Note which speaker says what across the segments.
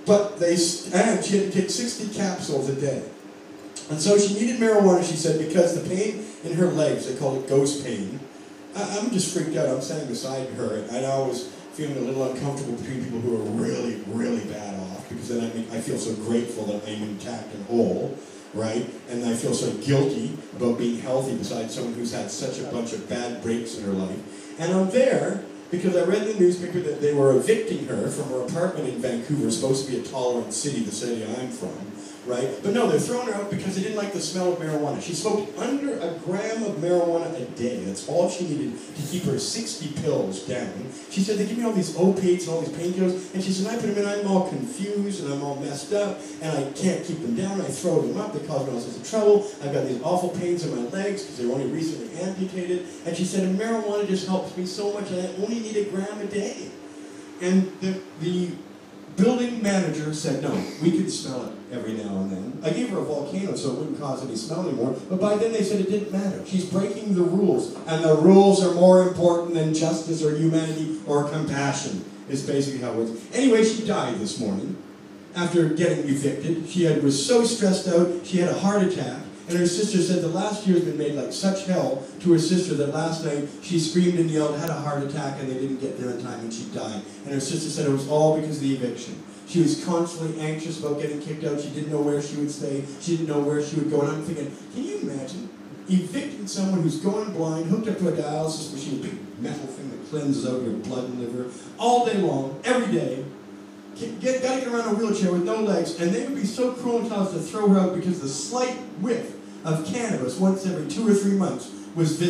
Speaker 1: But she had to take 60 capsules a day. And so she needed marijuana, she said, because the pain in her legs, they call it ghost pain. I'm just freaked out. I'm standing beside her, and I was feeling a little uncomfortable between people who are really, really bad off, because then I feel so grateful that I'm intact and whole, right? And I feel so guilty about being healthy beside someone who's had such a bunch of bad breaks in her life. And I'm there because I read in the newspaper that they were evicting her from her apartment in Vancouver, supposed to be a tolerant city, the city I'm from, right? But no, they're throwing her out because they didn't like the smell of marijuana. She smoked under a gram of marijuana a day. That's all she needed to keep her 60 pills down. She said, they give me all these opiates and all these painkillers, and she said, I put them in, I'm all confused and I'm all messed up, and I can't keep them down. I throw them up, they cause me all sorts of trouble. I've got these awful pains in my legs because they were only recently amputated. And she said, and marijuana just helps me so much, and I only need a gram a day. And the building manager said, no, we can smell it every now and then. I gave her a volcano so it wouldn't cause any smell anymore, but by then they said it didn't matter. She's breaking the rules, and the rules are more important than justice or humanity or compassion, is basically how it works. Anyway, she died this morning after getting evicted. She was so stressed out, she had a heart attack, and her sister said the last year has been made like such hell to her sister that last night she screamed and yelled, had a heart attack, and they didn't get there in time, and she died. And her sister said it was all because of the eviction. She was constantly anxious about getting kicked out. She didn't know where she would stay. She didn't know where she would go. And I'm thinking, can you imagine evicting someone who's going blind, hooked up to a dialysis machine, a big metal thing that cleanses out your blood and liver, all day long, every day, got to get around a wheelchair with no legs, and they would be so cruel and tough to throw her out because the slight whiff of cannabis once every 2 or 3 months was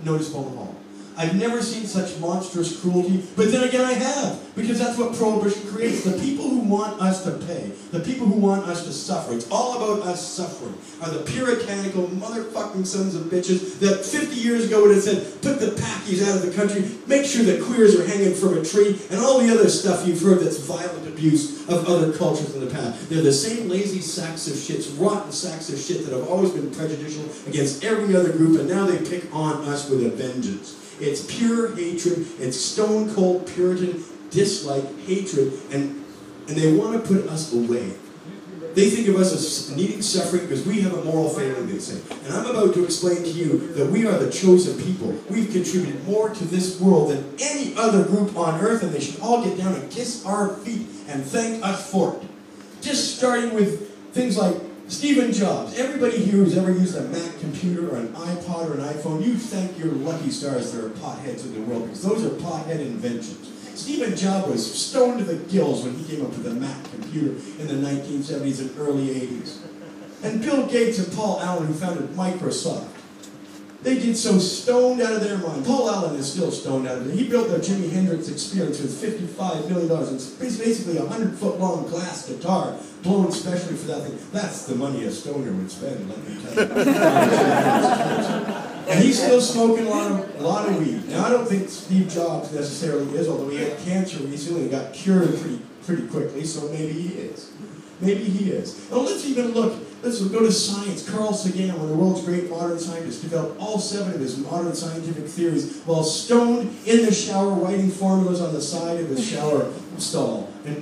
Speaker 1: noticeable in the hall. I've never seen such monstrous cruelty, but then again I have, because that's what prohibition creates. The people who want us to pay, the people who want us to suffer, it's all about us suffering, are the puritanical motherfucking sons of bitches that 50 years ago would have said, put the packies out of the country, make sure that queers are hanging from a tree, and all the other stuff you've heard that's violent abuse of other cultures in the past. They're the same lazy sacks of shits, rotten sacks of shit that have always been prejudicial against every other group, and now they pick on us with a vengeance. It's pure hatred, it's stone cold Puritan dislike, hatred, and they want to put us away. They think of us as needing suffering because we have a moral failing, they say. And I'm about to explain to you that we are the chosen people. We've contributed more to this world than any other group on earth, and they should all get down and kiss our feet and thank us for it. Just starting with things like Stephen Jobs. Everybody here who's ever used a Mac computer or an iPod or an iPhone, you thank your lucky stars there are potheads in the world, because those are pothead inventions. Stephen Jobs was stoned to the gills when he came up with a Mac computer in the 1970s and early 80s. And Bill Gates and Paul Allen, who founded Microsoft, they did so stoned out of their mind. Paul Allen is still stoned out of it. He built the Jimi Hendrix Experience with $55 million. It's basically a 100-foot-long glass guitar blown specially for that thing. That's the money a stoner would spend, let me tell you. And he's still smoking a lot of weed. Now, I don't think Steve Jobs necessarily is, although he had cancer recently and got cured pretty quickly, so maybe he is. Maybe he is. Now let's go to science. Carl Sagan, one of the world's great modern scientists, developed all 7 of his modern scientific theories while stoned in the shower, writing formulas on the side of his shower stall in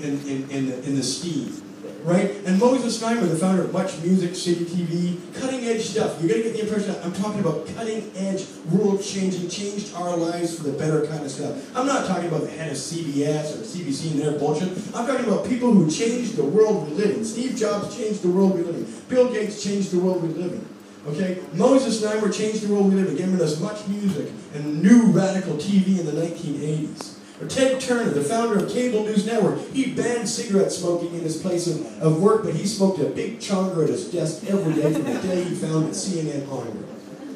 Speaker 1: the steam. Right? And Moses Steimer, the founder of Much Music, City TV, cutting-edge stuff. You're going to get the impression I'm talking about cutting-edge, world-changing, changed our lives for the better kind of stuff. I'm not talking about the head of CBS or CBC and their bullshit. I'm talking about people who changed the world we live in. Steve Jobs changed the world we live in. Bill Gates changed the world we live in. Okay? Moses Steimer changed the world we live in, giving us Much Music and new radical TV in the 1980s. Or Ted Turner, the founder of Cable News Network, he banned cigarette smoking in his place of work, but he smoked a big chonker at his desk every day from the day he founded CNN Onward.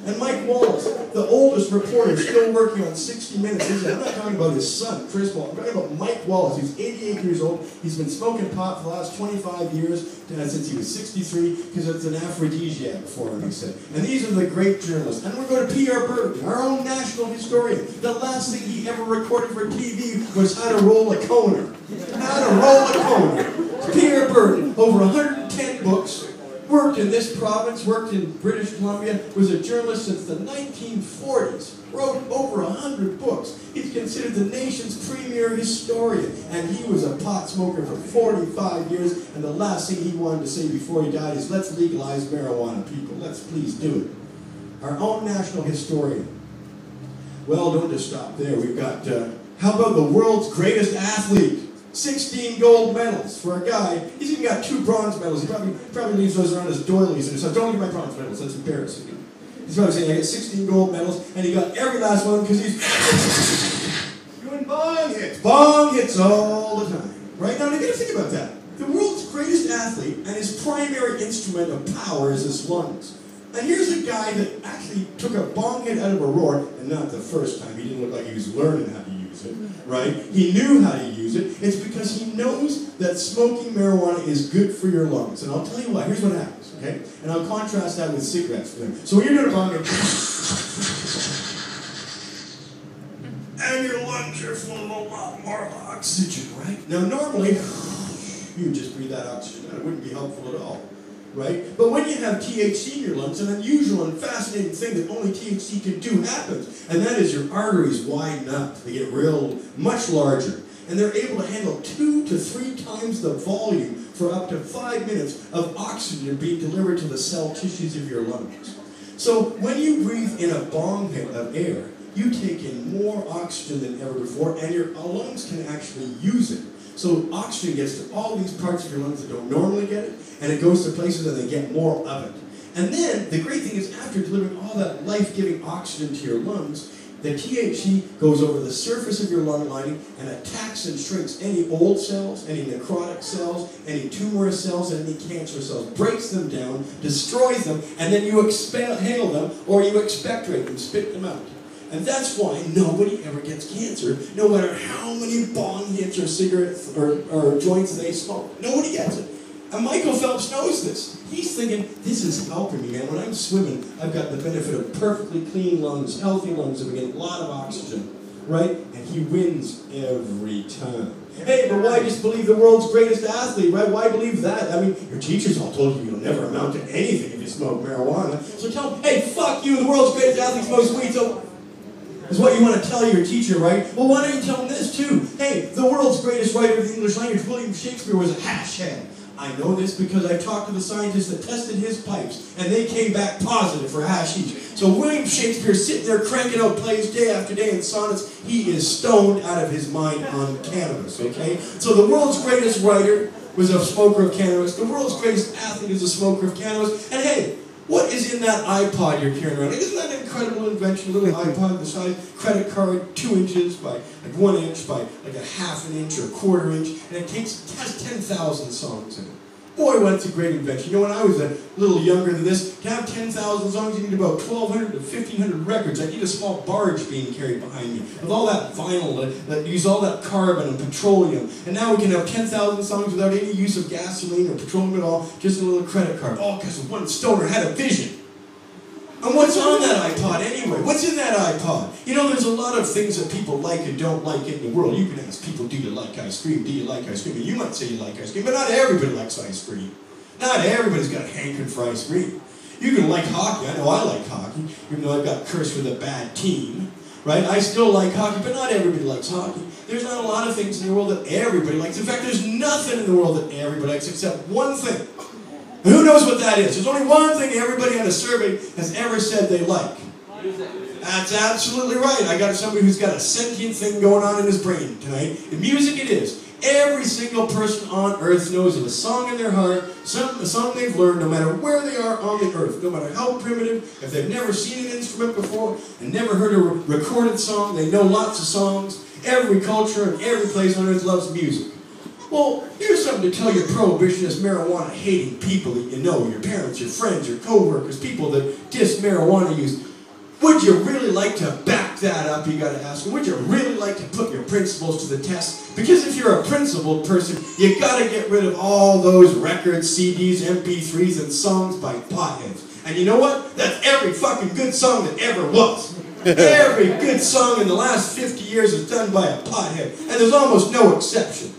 Speaker 1: And Mike Wallace, the oldest reporter still working on 60 Minutes. I'm not talking about his son, Chris Wallace. I'm talking about Mike Wallace, who's 88 years old. He's been smoking pot for the last 25 years, since he was 63, because it's an aphrodisiac for him, he said. And these are the great journalists. And we're going to P.R. Burton, our own national historian. The last thing he ever recorded for TV was how to roll a coner. How to roll a coner. P.R. Burton, over 110 books, worked worked in this province, worked in British Columbia, was a journalist since the 1940s, wrote over 100 books. He's considered the nation's premier historian, and he was a pot smoker for 45 years, and the last thing he wanted to say before he died is, let's legalize marijuana, people. Let's please do it. Our own national historian. Well, don't just stop there. We've got, how about the world's greatest athlete? 16 gold medals for a guy. He's even got 2 bronze medals. He probably leaves those around his doilies and says, don't get my bronze medals, that's embarrassing. He's probably saying, I got 16 gold medals, and he got every last one because he's doing bong hits. Bong hits all the time. Right? Now, you gotta think about that. The world's greatest athlete, and his primary instrument of power is his lungs. And here's a guy that actually took a bong hit out of a roar, and not the first time. He didn't look like he was learning how to use it, right? He knew how to use it. It's because he knows that smoking marijuana is good for your lungs. And I'll tell you why. Here's what happens, okay? And I'll contrast that with cigarettes for them. So when you're doing a bong hit, and your lungs are full of a lot more oxygen, right? Now normally, you just breathe that oxygen out. It wouldn't be helpful at all. Right? But when you have THC in your lungs, an unusual and fascinating thing that only THC can do happens, and that is your arteries widen up. They get much larger. And they're able to handle 2 to 3 times the volume for up to 5 minutes of oxygen being delivered to the cell tissues of your lungs. So when you breathe in a bong hit of air, you take in more oxygen than ever before, and your lungs can actually use it. So oxygen gets to all these parts of your lungs that don't normally get it, and it goes to places and they get more of it. And then, the great thing is, after delivering all that life-giving oxygen to your lungs, the THC goes over the surface of your lung lining and attacks and shrinks any old cells, any necrotic cells, any tumorous cells, and any cancer cells, breaks them down, destroys them, and then you exhale them, or you expectorate them, spit them out. And that's why nobody ever gets cancer, no matter how many bong hits or cigarettes or joints they smoke. Nobody gets it. And Michael Phelps knows this. He's thinking, this is helping me, man. When I'm swimming, I've got the benefit of perfectly clean lungs, healthy lungs, and we get a lot of oxygen, right? And he wins every time. Hey, but why just believe the world's greatest athlete, right? Why believe that? I mean, your teachers all told you you'll never amount to anything if you smoke marijuana. So tell them, hey, fuck you, the world's greatest athlete smokes weed, so... is what you want to tell your teacher, right? Well, why don't you tell them this too? Hey, the world's greatest writer of the English language, William Shakespeare, was a hash head. I know this because I've talked to the scientists that tested his pipes, and they came back positive for hashish. So William Shakespeare sitting there cranking out plays day after day in sonnets. He is stoned out of his mind on cannabis, okay? So the world's greatest writer was a smoker of cannabis. The world's greatest athlete is a smoker of cannabis. And hey, what is in that iPod you're carrying around? Isn't that an incredible invention? A little iPod the size, credit card, 2 inches by like 1 inch by like a half an inch or a quarter inch, and it has 10,000 songs in it. Boy, that's a great invention. You know, when I was a little younger than this, to have 10,000 songs, you need about 1,200 to 1,500 records. I need a small barge being carried behind me with all that vinyl that use all that carbon and petroleum. And now we can have 10,000 songs without any use of gasoline or petroleum at all, just a little credit card. All because one stoner had a vision. And what's on that iPod anyway? What's in that iPod? You know, there's a lot of things that people like and don't like in the world. You can ask people, do you like ice cream? Do you like ice cream? And you might say you like ice cream, but not everybody likes ice cream. Not everybody's got a hankering for ice cream. You can like hockey. I know I like hockey, even though I got cursed with a bad team. Right? I still like hockey, but not everybody likes hockey. There's not a lot of things in the world that everybody likes. In fact, there's nothing in the world that everybody likes except one thing. And who knows what that is? There's only one thing everybody on a survey has ever said they like. That's absolutely right. I got somebody who's got a sentient thing going on in his brain tonight. And music it is. Every single person on earth knows of a song in their heart, a song they've learned, no matter where they are on the earth, no matter how primitive, if they've never seen an instrument before and never heard a recorded song, they know lots of songs. Every culture and every place on earth loves music. Well, here's something to tell your prohibitionist, marijuana-hating people that you know, your parents, your friends, your co-workers, people that diss marijuana use. Would you really like to back that up, you gotta ask them? Would you really like to put your principles to the test? Because if you're a principled person, you gotta get rid of all those records, CDs, MP3s, and songs by potheads. And you know what? That's every fucking good song that ever was. Every good song in the last 50 years is done by a pothead, and there's almost no exception.